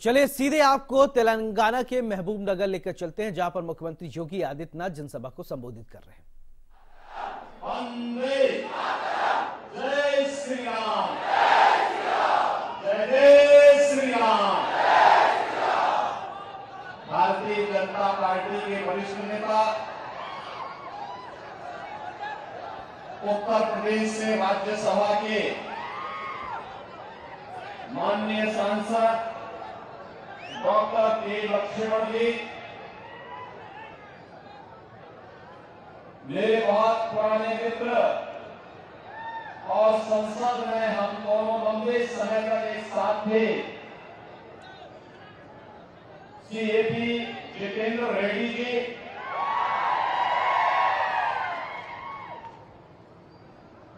चलिए सीधे आपको तेलंगाना के महबूब नगर लेकर चलते हैं, जहां पर मुख्यमंत्री योगी आदित्यनाथ जनसभा को संबोधित कर रहे हैं। जय श्री राम, जय श्री राम। भारतीय जनता पार्टी के वरिष्ठ नेता, उत्तर प्रदेश से राज्यसभा के माननीय सांसद डॉक्टर के लक्ष्मण जी, मेरे बहुत पुराने मित्र और संसद में हम दोनों लंबे समय तक एक साथ थे, श्री ए.पी. जितेंद्र रेड्डी जी,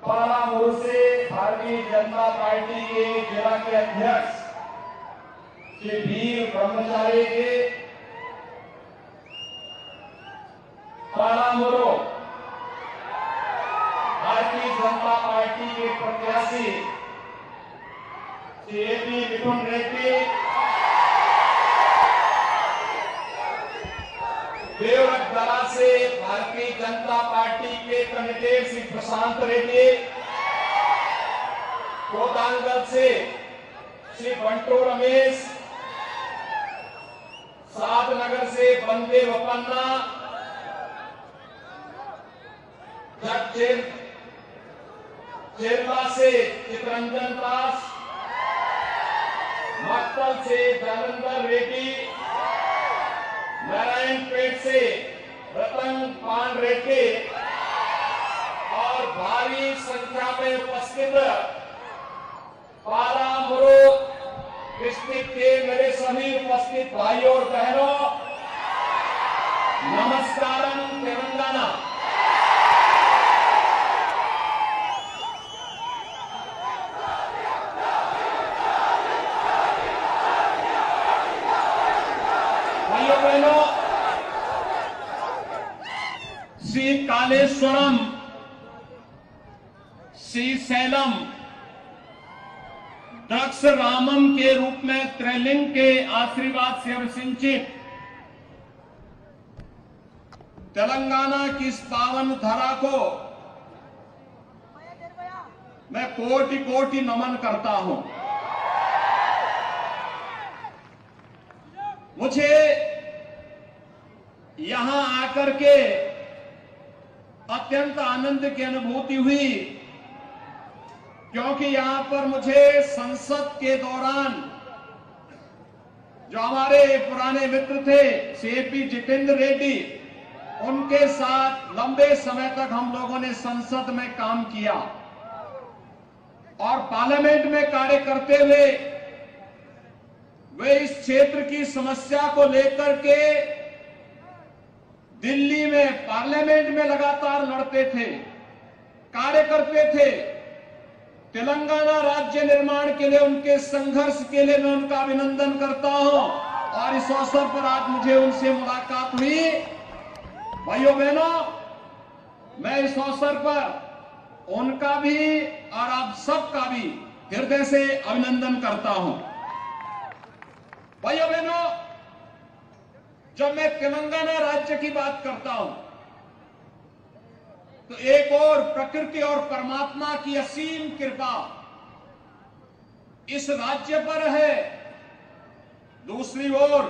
पालामूर से भारतीय जनता पार्टी के जिला के अध्यक्ष श्री वीर ब्रह्मचारी के, पालामूर भारतीय जनता पार्टी के प्रत्याशी श्री ए.पी. मिथुन रेड्डी, देवरगढ़ से भारतीय जनता पार्टी के कैंडिडेट श्री प्रशांत रेड्डी, कोदांगल से श्री बंटू रमेश, साधनगर से बंदे वपन्ना, चेरला से चितरंजन दास, मक्तल से धर्मेंद्र रेड्डी, नारायणपेट से रतन पान रेड्डी और भारी संख्या में उपस्थित पालामुरु डिस्ट्रिक्ट के मेरे सभी उपस्थित भाइयों और बहनों, नमस्कारम तेलंगाना। भाइयों बहनों, श्री कालेश्वरम, श्रीशैलम, दक्ष रामम के रूप में त्रैलिंग के आशीर्वाद से अभिषिंचित तेलंगाना की इस पावन धरा को मैं कोटि कोटि नमन करता हूं। मुझे यहां आकर के अत्यंत आनंद की अनुभूति हुई, क्योंकि यहां पर मुझे संसद के दौरान जो हमारे पुराने मित्र थे ए.पी. जितेंद्र रेड्डी, उनके साथ लंबे समय तक हम लोगों ने संसद में काम किया और पार्लियामेंट में कार्य करते हुए वे इस क्षेत्र की समस्या को लेकर के दिल्ली में पार्लियामेंट में लगातार लड़ते थे, कार्य करते थे। तेलंगाना राज्य निर्माण के लिए उनके संघर्ष के लिए मैं उनका अभिनंदन करता हूं और इस अवसर पर आज मुझे उनसे मुलाकात हुई। भाइयों बहनों, मैं इस अवसर पर उनका भी और आप सबका भी हृदय से अभिनंदन करता हूं। भाइयों बहनों, जब मैं तेलंगाना राज्य की बात करता हूं तो एक और प्रकृति और परमात्मा की असीम कृपा इस राज्य पर है, दूसरी ओर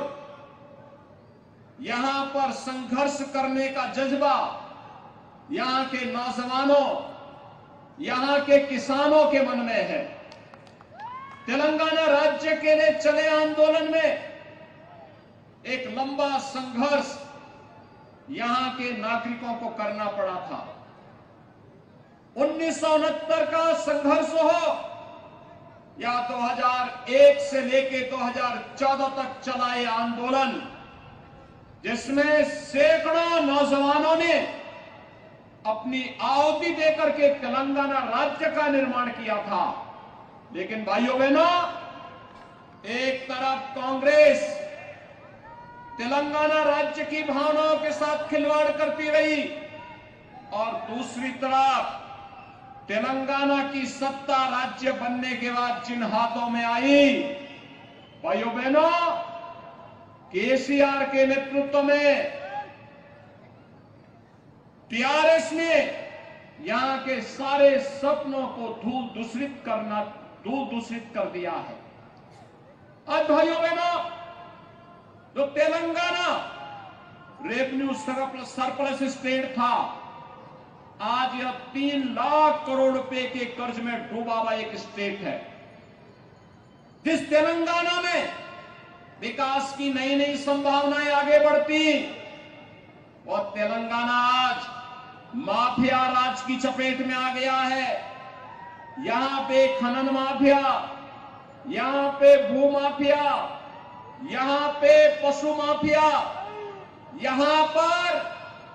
यहां पर संघर्ष करने का जज्बा यहां के नौजवानों, यहां के किसानों के मन में है। तेलंगाना राज्य के लिए चले आंदोलन में एक लंबा संघर्ष यहां के नागरिकों को करना पड़ा था। 1969 का संघर्ष हो या 2001 से लेके 2014 तक चला ये आंदोलन, जिसमें सैकड़ों नौजवानों ने अपनी आहुति देकर के तेलंगाना राज्य का निर्माण किया था। लेकिन भाइयों बहनों, एक तरफ कांग्रेस तेलंगाना राज्य की भावनाओं के साथ खिलवाड़ करती रही और दूसरी तरफ तेलंगाना की सत्ता राज्य बनने के बाद जिन हाथों में आई भाइयों बहनों, केसीआर के नेतृत्व में टीआरएस ने यहां के सारे सपनों को धूल दूषित कर दिया है। आज भाइयों बहनों, जो तेलंगाना रेवेन्यू सरप्लस स्टेट था, आज यह 3 लाख करोड़ रुपए के कर्ज में डूबा हुआ एक स्टेट है। जिस तेलंगाना में विकास की नई नई संभावनाएं आगे बढ़ती, वह तेलंगाना आज माफिया राज की चपेट में आ गया है। यहां पे खनन माफिया, यहां पे भू माफिया, यहां पे पशु माफिया, यहां पर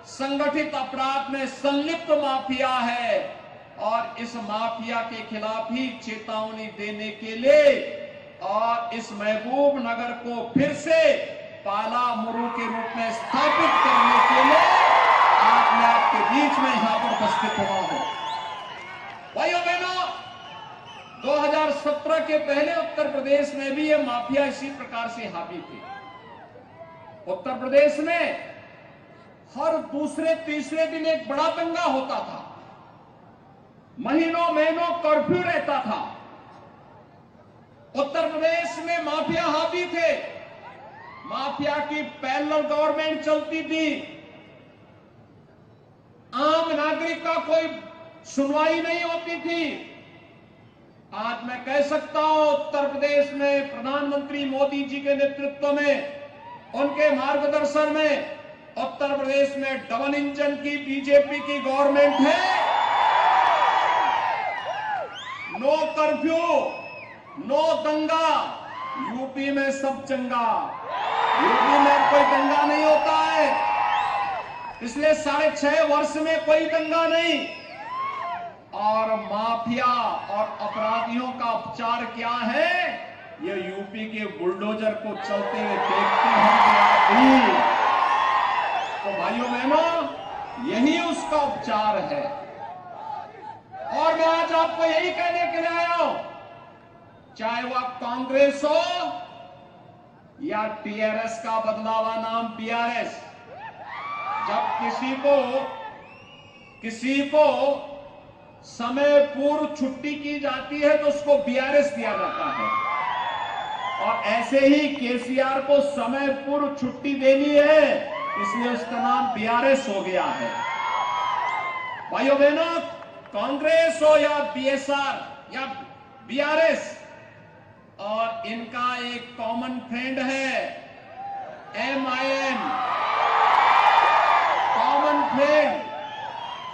संगठित अपराध में संलिप्त माफिया है। और इस माफिया के खिलाफ ही चेतावनी देने के लिए और इस महबूब नगर को फिर से पाला मुरु के रूप में स्थापित करने के लिए आज मैं आपके बीच में यहां पर उपस्थित हुआ हूं। भाइयों बहनों, 2017 के पहले उत्तर प्रदेश में भी यह माफिया इसी प्रकार से हावी थी। उत्तर प्रदेश में हर दूसरे तीसरे दिन एक बड़ा दंगा होता था, महीनों महीनों कर्फ्यू रहता था। उत्तर प्रदेश में माफिया हावी थे, माफिया की पैरेलल गवर्नमेंट चलती थी, आम नागरिक का कोई सुनवाई नहीं होती थी। आज मैं कह सकता हूं, उत्तर प्रदेश में प्रधानमंत्री मोदी जी के नेतृत्व में, उनके मार्गदर्शन में उत्तर प्रदेश में डबल इंजन की बीजेपी की गवर्नमेंट है। नो कर्फ्यू, नो दंगा, यूपी में सब चंगा। यूपी में कोई दंगा नहीं होता है, इसलिए 6.5 वर्ष में कोई दंगा नहीं। और माफिया और अपराधियों का उपचार क्या है, ये यूपी के बुलडोजर को चलते हुए देखते होंगे आप भी। तो भाइयों बहनों, यही उसका उपचार है। और मैं आज आपको यही कहने के लिए आया हूं, चाहे वह कांग्रेस हो या टीआरएस का बदला हुआ नाम बीआरएस, जब किसी को समय पूर्व छुट्टी की जाती है तो उसको बीआरएस दिया जाता है। और ऐसे ही केसीआर को समय पूर्व छुट्टी देनी है, इसलिए उसका नाम बीआरएस हो गया है। भाइयों बहनों, कांग्रेस हो या बीएसआर या बीआरएस, और इनका एक कॉमन फ्रेंड है एमआईएम, कॉमन फ्रेंड,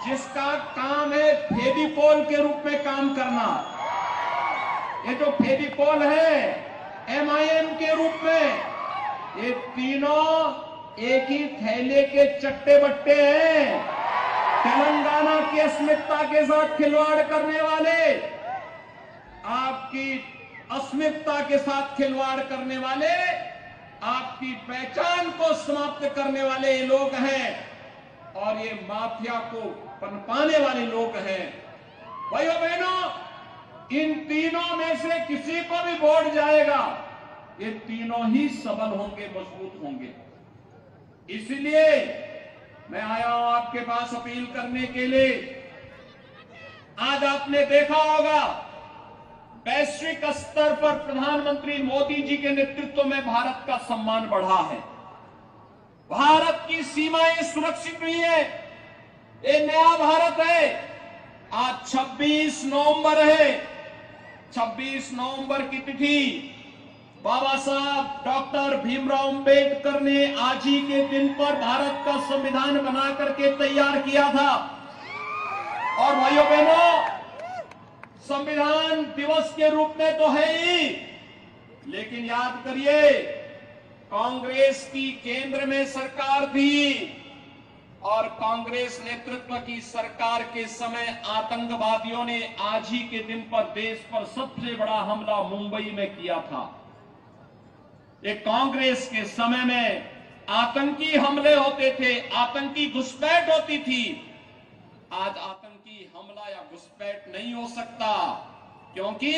जिसका काम है फेविकोल के रूप में काम करना। ये जो फेविकोल है एमआईएम के रूप में, ये तीनों एक ही थैले के चट्टे बट्टे हैं। तेलंगाना की अस्मिता के साथ खिलवाड़ करने वाले, आपकी अस्मिता के साथ खिलवाड़ करने वाले, आपकी पहचान को समाप्त करने वाले ये लोग हैं, और ये माफिया को पनपाने वाले लोग हैं। भाइयों बहनों, इन तीनों में से किसी को भी वोट जाएगा, ये तीनों ही सबल होंगे, मजबूत होंगे। इसलिए मैं आया हूं आपके पास अपील करने के लिए। आज आपने देखा होगा, वैश्विक स्तर पर प्रधानमंत्री मोदी जी के नेतृत्व में भारत का सम्मान बढ़ा है। भारत की सीमाएं सुरक्षित हुई है। ये नया भारत है। आज 26 नवंबर है। 26 नवंबर की तिथि बाबा साहब डॉक्टर भीमराव अंबेडकर ने आज ही के दिन पर भारत का संविधान बना करके तैयार किया था। और भाइयों बहनों, संविधान दिवस के रूप में तो है ही, लेकिन याद करिए, कांग्रेस की केंद्र में सरकार थी और कांग्रेस नेतृत्व की सरकार के समय आतंकवादियों ने आज ही के दिन पर देश पर सबसे बड़ा हमला मुंबई में किया था। ये कांग्रेस के समय में आतंकी हमले होते थे, आतंकी घुसपैठ होती थी। आज आतंकी हमला या घुसपैठ नहीं हो सकता, क्योंकि